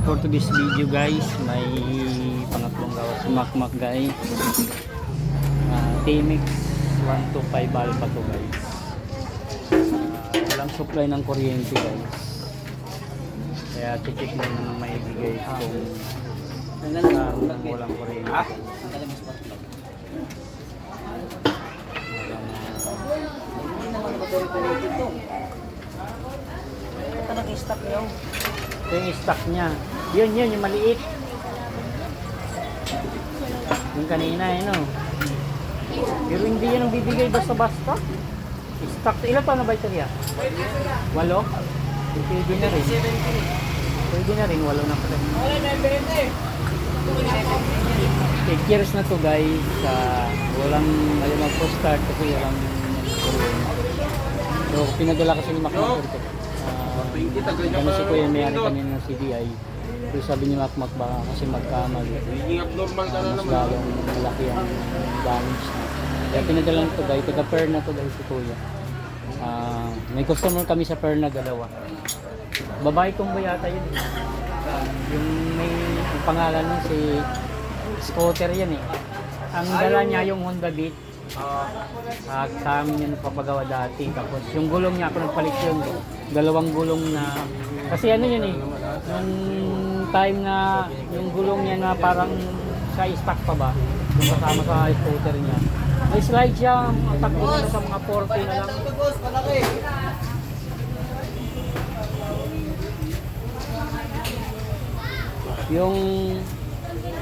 for today's video guys, may pangatlong gawa si Macmac guys. TMX 125 Alpha to guys. Walang supply ng kuryente guys. Kaya check na naman may bigay kung walang kuryente. Ito nag-stock nyo? Ito yung stock niya. Yun, yung maliit. Yung kanina, no? Pero hindi yan ang bibigay basta-basta. Stock. Ilan pa na ba ito niya? 8? Pwede na rin. Pwede na rin, 8 na pala. 8 years na to guys. Walang mag-start kasi walang so pinadala kasi ni Macmac ito. Ano si Kuya may-ari kanina ng CDI. So sabi ni Macmac baka kasi magkamali. Mas lalong malaki ang damage na. Kaya pinadala nito guys. Taga-pair na to guys si Kuya. May customer kami sa pair na dalawa. Babae kong bayata yun. Yung may yung pangalan nun si Scooter yan eh. Ang dala niya yung Honda Beat. Sa amin yung nagpapagawa dati. Tapos yung gulong niya ako nagpalit yun. 2 gulong na. Kasi ano yun eh. Nung time na yung gulong niya na parang sa stock pa ba. Yung kasama sa scooter niya. May slide siya. Ang takbo na sa mga 40 na lang.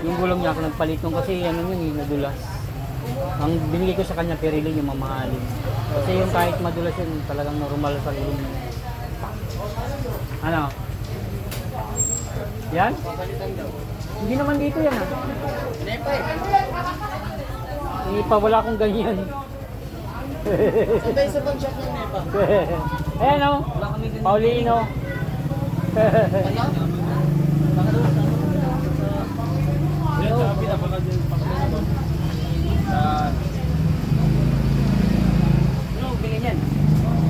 Yung gulong niya ako nagpalit nung kasi ano yun eh, nadulas. Ang binigay ko sa kanya Pirelli yung mamahalin. Kasi yung kahit madulas yun talagang normal sa gulong niya. Ano? Yan? Hindi naman dito yan ah. Nepa, wala akong ganyan. Sabay sa pag-shot ng Nepa. Ayan o, Paulino.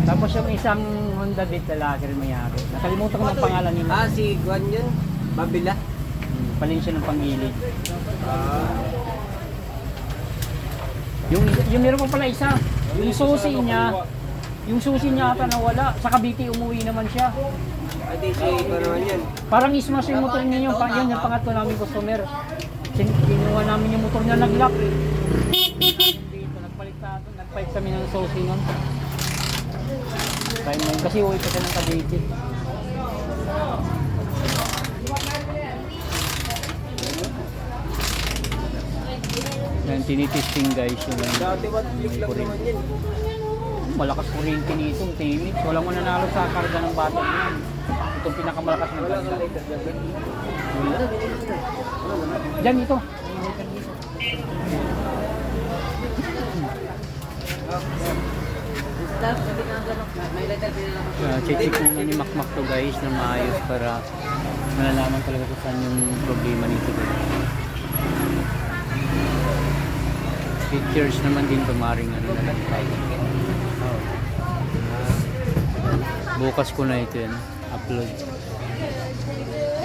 Tapos yung isang Honda Beat lalaki rin mayari. Nakalimutan ko ng pangalan niya. Si Juan yun? Babila? Palin siya ng pangilid. Yung meron pa pala isa. Yung susi niya ata nawala. Sa Cavite umuwi naman siya. Ate, si ito naman yun. Parang ismas yung motor niya yung pangatlo namin customer. Kinuha namin yung motor niya nag-lock. Nagpalit kami ng susi nun. Kasi uwi pa siya ng Cavite. Yan, tinitesting guys yung Dati what click lang naman yun. malakas kuryente nito, TMX. Walang mananalo sa karga ng bata niyan. Itong pinakamalakas ng karga. Diyan ito. Check na ni Macmac to guys na maayos para malalaman talaga kung saan yung problema nito guys. Pictures naman din tumaring ano na lang. Bukas ko na ito yan, upload.